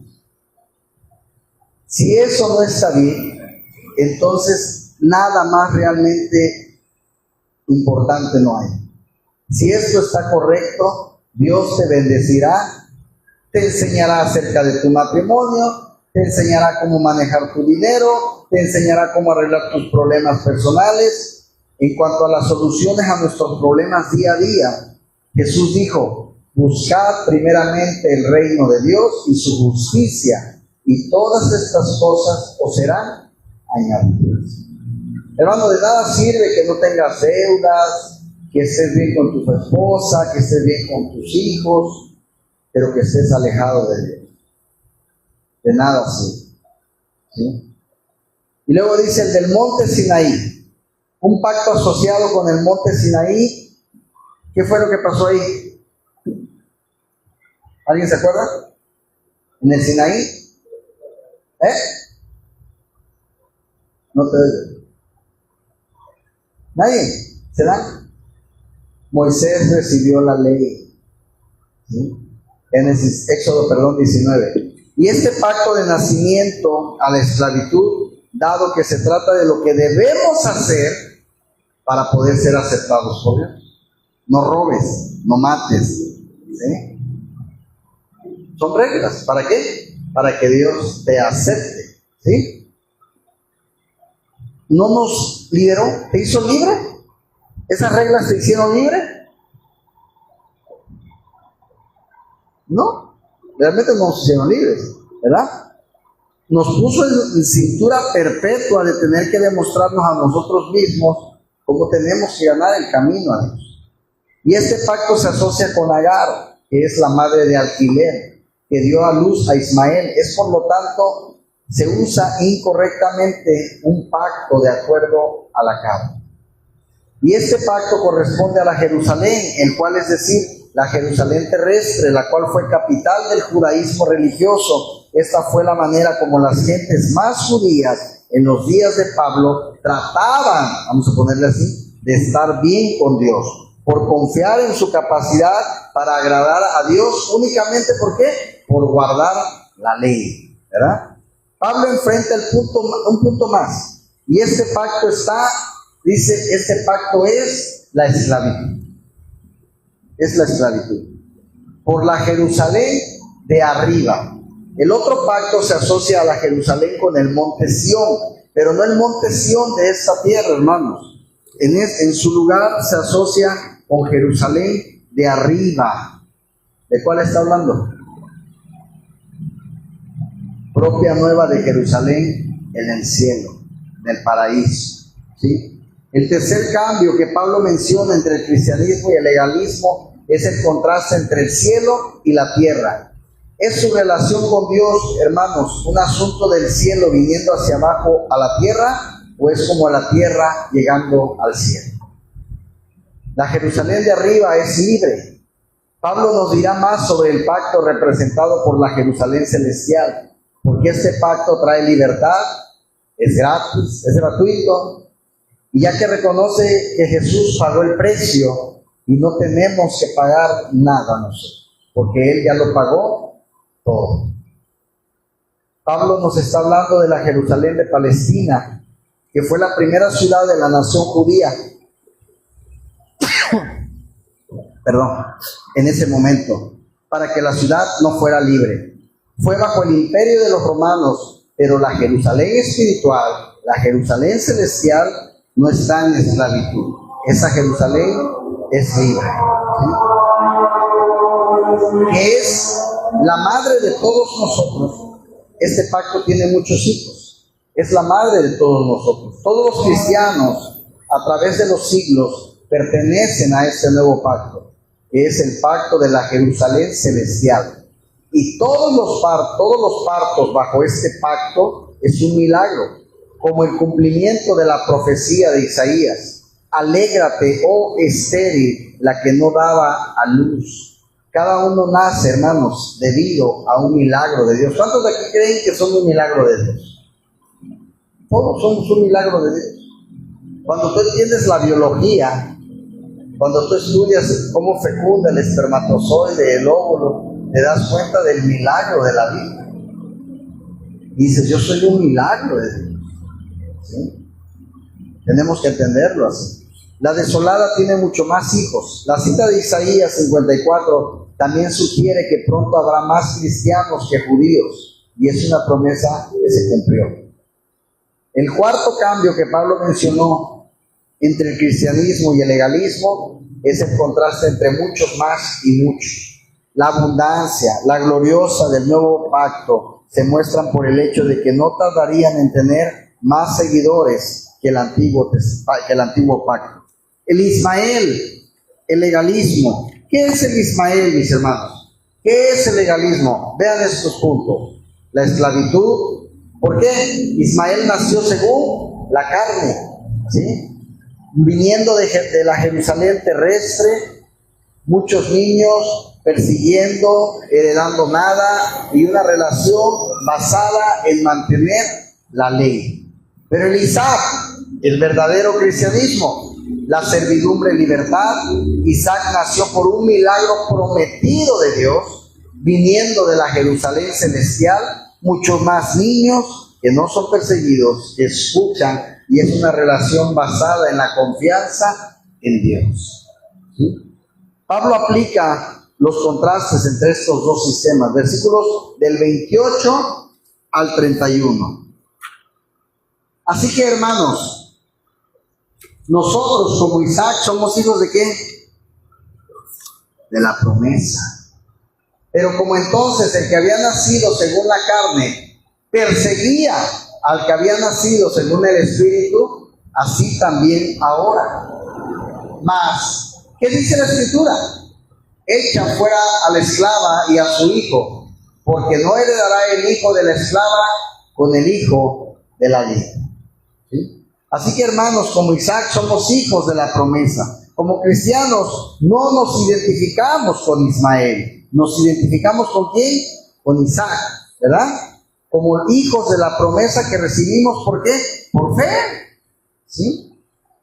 Si eso no está bien, entonces nada más realmente importante no hay. Si esto está correcto, Dios te bendecirá, te enseñará acerca de tu matrimonio, te enseñará cómo manejar tu dinero, te enseñará cómo arreglar tus problemas personales. En cuanto a las soluciones a nuestros problemas día a día, Jesús dijo, buscad primeramente el reino de Dios y su justicia, y todas estas cosas os serán añadidas. Hermano, de nada sirve que no tengas deudas, que estés bien con tu esposa, que estés bien con tus hijos, pero que estés alejado de Dios. De nada sirve. ¿Sí? Y luego dice el del monte Sinaí, un pacto asociado con el monte Sinaí. ¿Qué fue lo que pasó ahí? ¿Alguien se acuerda? En el Sinaí, no te oigo. ¿Nadie? ¿Será? Moisés recibió la ley. ¿Sí? Éxodo 19. Y este pacto de nacimiento a la esclavitud, dado que se trata de lo que debemos hacer para poder ser aceptados por Dios. No robes, no mates. ¿Sí? Son reglas. ¿Para qué? Para que Dios te acepte. ¿Sí? ¿No nos liberó? ¿Te hizo libre? ¿Esas reglas te hicieron libre? No, realmente no nos hicieron libres, ¿verdad? Nos puso en cintura perpetua de tener que demostrarnos a nosotros mismos cómo tenemos que ganar el camino a Dios. Y este pacto se asocia con Agar, que es la madre de alquiler, que dio a luz a Ismael. Es por lo tanto, se usa incorrectamente un pacto de acuerdo a la carne. Y este pacto corresponde a la Jerusalén, el cual es decir, la Jerusalén terrestre, la cual fue capital del judaísmo religioso. Esta fue la manera como las gentes más judías en los días de Pablo trataban, vamos a ponerle así, de estar bien con Dios, por confiar en su capacidad para agradar a Dios únicamente, ¿por qué? Por guardar la ley, ¿verdad? Pablo enfrenta un punto más, y este pacto está, dice, este pacto es la esclavitud. es la esclavitud. Por la Jerusalén de arriba. El otro pacto se asocia a la Jerusalén con el monte Sión, pero no el monte Sión de esta tierra, hermanos. En su lugar se asocia con Jerusalén de arriba. ¿De cuál está hablando? Propia nueva de Jerusalén en el cielo, del paraíso. ¿Sí? El tercer cambio que Pablo menciona entre el cristianismo y el legalismo es el contraste entre el cielo y la tierra. ¿Es su relación con Dios, hermanos, un asunto del cielo viniendo hacia abajo a la tierra, o es como la tierra llegando al cielo? La Jerusalén de arriba es libre. Pablo nos dirá más sobre el pacto representado por la Jerusalén celestial, porque este pacto trae libertad, es gratis, es gratuito, y ya que reconoce que Jesús pagó el precio y no tenemos que pagar nada nosotros, porque Él ya lo pagó todo. Pablo nos está hablando de la Jerusalén de Palestina, que fue la primera ciudad de la nación judía. En ese momento, para que la ciudad no fuera libre. Fue bajo el imperio de los romanos, pero la Jerusalén espiritual, la Jerusalén celestial, no está en esclavitud. Esa Jerusalén es libre, ¿sí? Que es la madre de todos nosotros. Este pacto tiene muchos hijos. Es la madre de todos nosotros. Todos los cristianos, a través de los siglos, pertenecen a este nuevo pacto, que es el pacto de la Jerusalén celestial. Y todos los partos bajo este pacto es un milagro, como el cumplimiento de la profecía de Isaías. Alégrate, oh estéril, la que no daba a luz. Cada uno nace, hermanos, debido a un milagro de Dios. ¿Cuántos de aquí creen que son un milagro de Dios? Todos somos un milagro de Dios. Cuando tú entiendes la biología, cuando tú estudias cómo fecunda el espermatozoide, el óvulo, te das cuenta del milagro de la vida. Y dices, yo soy un milagro de Dios. ¿Sí? Tenemos que entenderlo así. La desolada tiene mucho más hijos. La cita de Isaías 54 también sugiere que pronto habrá más cristianos que judíos, y es una promesa que se cumplió. El cuarto cambio que Pablo mencionó entre el cristianismo y el legalismo es el contraste entre muchos más y muchos. La abundancia, la gloriosa del nuevo pacto se muestran por el hecho de que no tardarían en tener más seguidores que el antiguo pacto. El Ismael, el legalismo. ¿Qué es el Ismael, mis hermanos? ¿Qué es el legalismo? Vean estos puntos. La esclavitud. ¿Por qué? Ismael nació según la carne, ¿sí? Viniendo de la Jerusalén terrestre, muchos niños persiguiendo, heredando nada, y una relación basada en mantener la ley. Pero el Isaac, el verdadero cristianismo, la servidumbre y libertad. Isaac nació por un milagro prometido de Dios, viniendo de la Jerusalén celestial, muchos más niños que no son perseguidos, que escuchan, y es una relación basada en la confianza en Dios. ¿Sí? Pablo aplica los contrastes entre estos dos sistemas, versículos del 28 al 31. Así que, hermanos, nosotros como Isaac somos hijos de ¿qué? De la promesa. Pero como entonces el que había nacido según la carne perseguía al que había nacido según el Espíritu, así también ahora. Mas, ¿qué dice la Escritura? Echa fuera a la esclava y a su hijo, porque no heredará el hijo de la esclava con el hijo de la libre. ¿Sí? Así que, hermanos, como Isaac somos hijos de la promesa. Como cristianos no nos identificamos con Ismael, nos identificamos ¿con quién? Con Isaac, ¿verdad? Como hijos de la promesa que recibimos, ¿por qué? Por fe, ¿sí?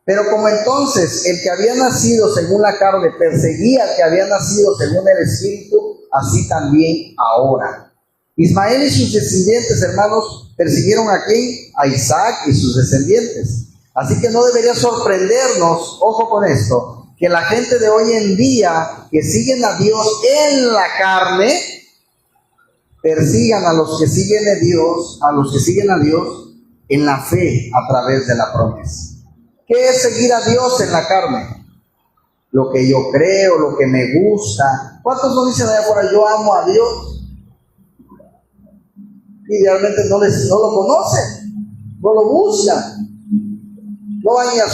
Pero como entonces el que había nacido según la carne perseguía al que había nacido según el Espíritu, así también ahora. Ismael y sus descendientes, hermanos, persiguieron ¿a quién? A Isaac y sus descendientes. Así que no debería sorprendernos, ojo con esto, que la gente de hoy en día que siguen a Dios en la carne, persigan a los que siguen a Dios en la fe a través de la promesa. ¿Qué es seguir a Dios en la carne? Lo que yo creo, lo que me gusta. ¿Cuántos no dicen allá afuera, yo amo a Dios? Y realmente no lo conocen, no lo buscan. No van ni a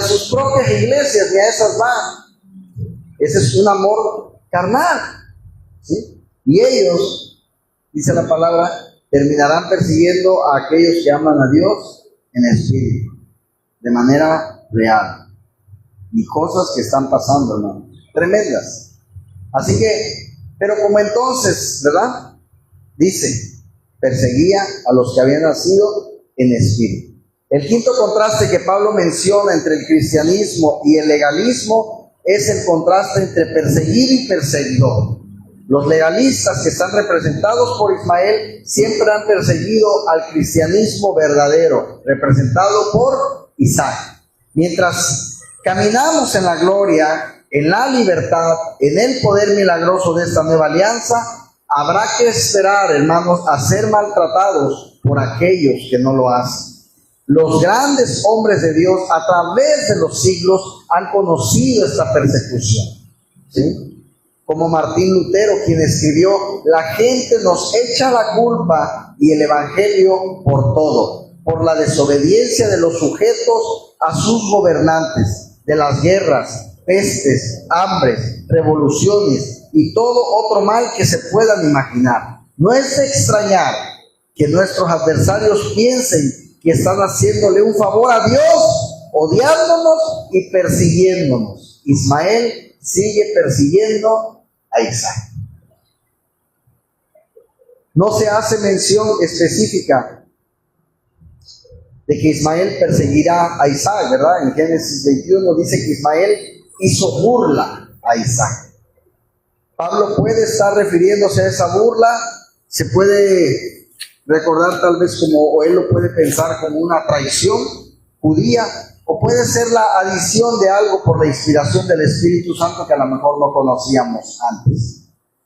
sus propias iglesias, ni a esas van. Ese es un amor carnal, ¿sí? Y ellos, dice la palabra, terminarán persiguiendo a aquellos que aman a Dios en espíritu, de manera real. Y cosas que están pasando, hermano, tremendas. Así que, pero como entonces, ¿verdad? Dice, perseguía a los que habían nacido en espíritu. El quinto contraste que Pablo menciona entre el cristianismo y el legalismo es el contraste entre perseguir y perseguidor. Los legalistas, que están representados por Ismael, siempre han perseguido al cristianismo verdadero, representado por Isaac. Mientras caminamos en la gloria, en la libertad, en el poder milagroso de esta nueva alianza, habrá que esperar, hermanos, a ser maltratados por aquellos que no lo hacen. Los grandes hombres de Dios a través de los siglos han conocido esta persecución, ¿sí? Como Martín Lutero, quien escribió, la gente nos echa la culpa y el evangelio por todo, por la desobediencia de los sujetos a sus gobernantes, de las guerras, pestes, hambres, revoluciones y todo otro mal que se puedan imaginar. No es de extrañar que nuestros adversarios piensen que están haciéndole un favor a Dios, odiándonos y persiguiéndonos. Ismael sigue persiguiendo a Isaac. No se hace mención específica de que Ismael perseguirá a Isaac, ¿verdad? En Génesis 21 dice que Ismael hizo burla a Isaac. Pablo puede estar refiriéndose a esa burla, se puede recordar tal vez como, o él lo puede pensar como una traición judía, o puede ser la adición de algo por la inspiración del Espíritu Santo que a lo mejor no conocíamos antes.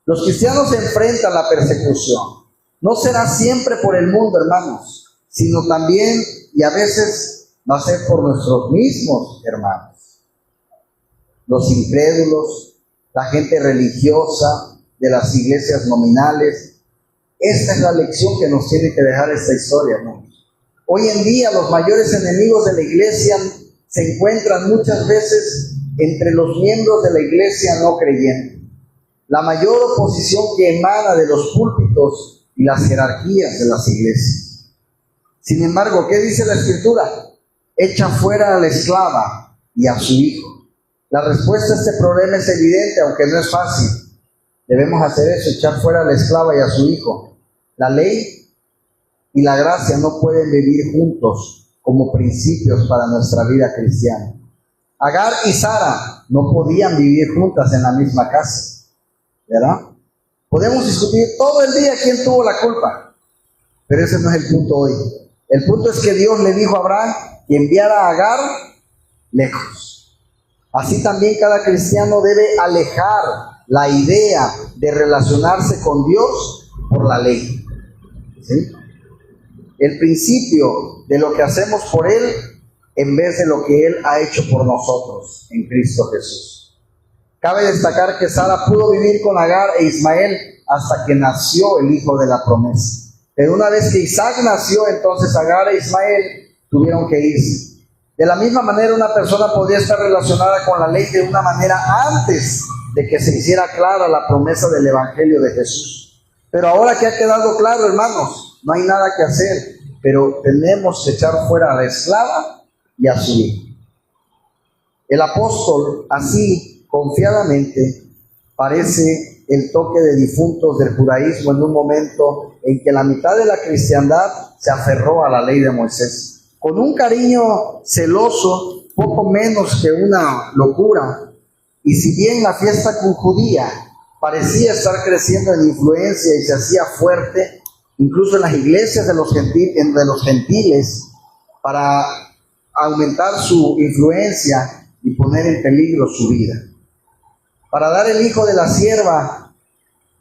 Los cristianos enfrentan la persecución. No será siempre por el mundo, hermanos, sino también, y a veces va a ser por nuestros mismos hermanos. Los incrédulos, la gente religiosa de las iglesias nominales. Esta es la lección que nos tiene que dejar esta historia, hermanos. Hoy en día los mayores enemigos de la iglesia se encuentran muchas veces entre los miembros de la iglesia no creyentes. La mayor oposición que emana de los púlpitos y las jerarquías de las iglesias. Sin embargo, ¿qué dice la Escritura? Echa fuera a la esclava y a su hijo. La respuesta a este problema es evidente, aunque no es fácil. Debemos hacer eso, echar fuera a la esclava y a su hijo. La ley y la gracia no pueden vivir juntos como principios para nuestra vida cristiana. Agar y Sara no podían vivir juntas en la misma casa, ¿verdad? Podemos discutir todo el día quién tuvo la culpa, pero ese no es el punto hoy. El punto es que Dios le dijo a Abraham que enviara a Agar lejos. Así también cada cristiano debe alejar la idea de relacionarse con Dios por la ley, ¿sí? El principio de lo que hacemos por Él en vez de lo que Él ha hecho por nosotros en Cristo Jesús. Cabe destacar que Sara pudo vivir con Agar e Ismael hasta que nació el hijo de la promesa. Pero una vez que Isaac nació, entonces Agar e Ismael tuvieron que irse. De la misma manera, una persona podría estar relacionada con la ley de una manera antes de que se hiciera clara la promesa del Evangelio de Jesús. Pero ahora que ha quedado claro, hermanos, no hay nada que hacer, pero tenemos que echar fuera a la esclava y a su hijo. El apóstol, así confiadamente, parece el toque de difuntos del judaísmo en un momento en que la mitad de la cristiandad se aferró a la ley de Moisés. Con un cariño celoso, poco menos que una locura. Y si bien la fiesta judía parecía estar creciendo en influencia y se hacía fuerte, incluso en las iglesias de los gentiles, para aumentar su influencia y poner en peligro su vida. Para dar el hijo de la sierva,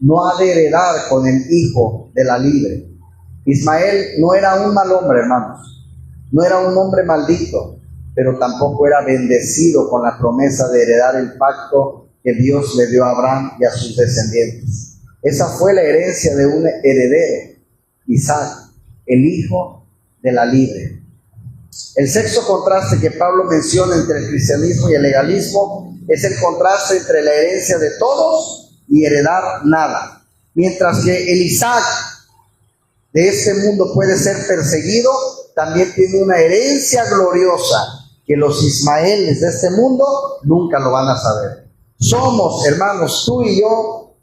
no ha de heredar con el hijo de la libre. Ismael no era un mal hombre, hermanos, no era un hombre maldito, pero tampoco era bendecido con la promesa de heredar el pacto que Dios le dio a Abraham y a sus descendientes. Esa fue la herencia de un heredero, Isaac, el hijo de la libre. El sexto contraste que Pablo menciona entre el cristianismo y el legalismo es el contraste entre la herencia de todos y heredar nada. Mientras que el Isaac de este mundo puede ser perseguido, también tiene una herencia gloriosa que los Ismaeles de este mundo nunca lo van a saber. Somos, hermanos, tú y yo,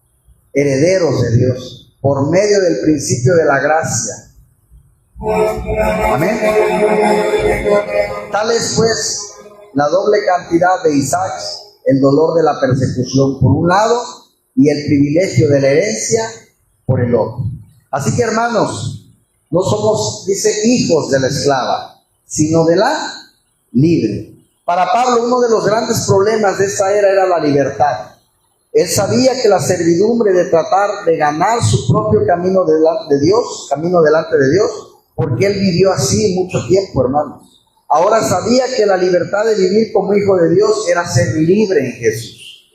herederos de Dios por medio del principio de la gracia. Amén. Tal es pues la doble cantidad de Isaac, el dolor de la persecución por un lado y el privilegio de la herencia por el otro. Así que, hermanos, no somos, dice, hijos de la esclava, sino de la libre. Para Pablo, uno de los grandes problemas de esa era la libertad. Él sabía que la servidumbre de tratar de ganar su propio camino delante de Dios, porque él vivió así mucho tiempo, hermanos. Ahora sabía que la libertad de vivir como hijo de Dios era ser libre en Jesús.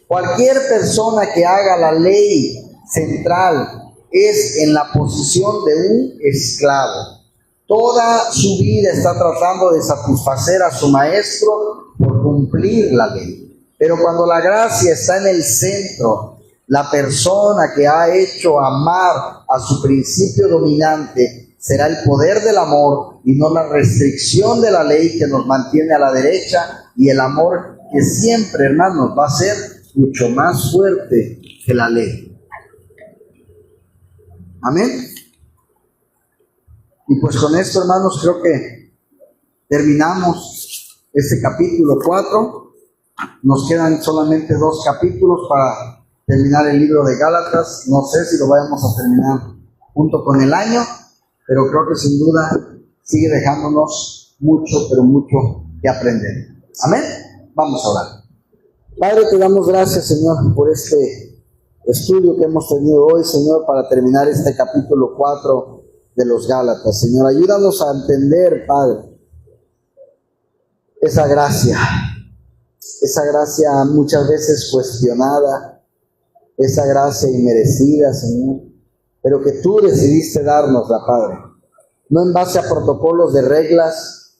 Cualquier persona que haga la ley central es en la posición de un esclavo. Toda su vida está tratando de satisfacer a su maestro por cumplir la ley. Pero cuando la gracia está en el centro, la persona que ha hecho amar a su principio dominante será el poder del amor y no la restricción de la ley que nos mantiene a la derecha, y el amor que siempre, hermanos, va a ser mucho más fuerte que la ley. Amén. Y pues con esto, hermanos, creo que terminamos este capítulo 4. Nos quedan solamente 2 capítulos para terminar el libro de Gálatas. No sé si lo vayamos a terminar junto con el año, pero creo que sin duda sigue dejándonos mucho, pero mucho que aprender. Amén. Vamos a orar. Padre, te damos gracias, Señor, por este estudio que hemos tenido hoy, Señor, para terminar este capítulo 4 de los Gálatas. Señor, ayúdanos a entender, Padre, esa gracia muchas veces cuestionada, esa gracia inmerecida, Señor, pero que tú decidiste darnosla, Padre, no en base a protocolos de reglas,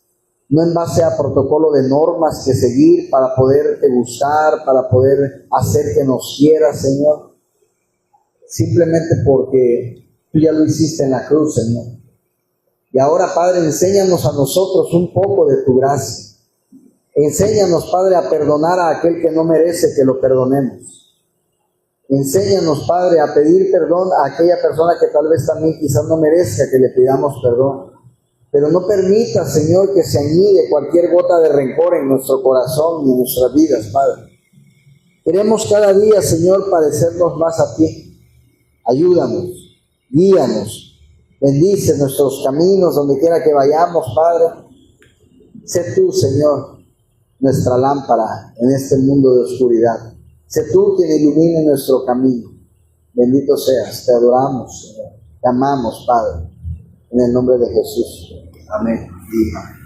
no en base a protocolo de normas que seguir para poderte gustar, para poder hacer que nos quieras, Señor, simplemente porque tú ya lo hiciste en la cruz, Señor. Y ahora, Padre, enséñanos a nosotros un poco de tu gracia. Enséñanos, Padre, a perdonar a aquel que no merece que lo perdonemos. Enséñanos, Padre, a pedir perdón a aquella persona que tal vez también quizás no merezca que le pidamos perdón. Pero no permita, Señor, que se añade cualquier gota de rencor en nuestro corazón y en nuestras vidas, Padre. Queremos cada día, Señor, parecernos más a ti. Ayúdanos, guíanos, bendice nuestros caminos donde quiera que vayamos, Padre. Sé tú, Señor, nuestra lámpara en este mundo de oscuridad. Sé tú quien ilumine nuestro camino. Bendito seas, te adoramos, Señor. Te amamos, Padre, en el nombre de Jesús. Amén. Y amén.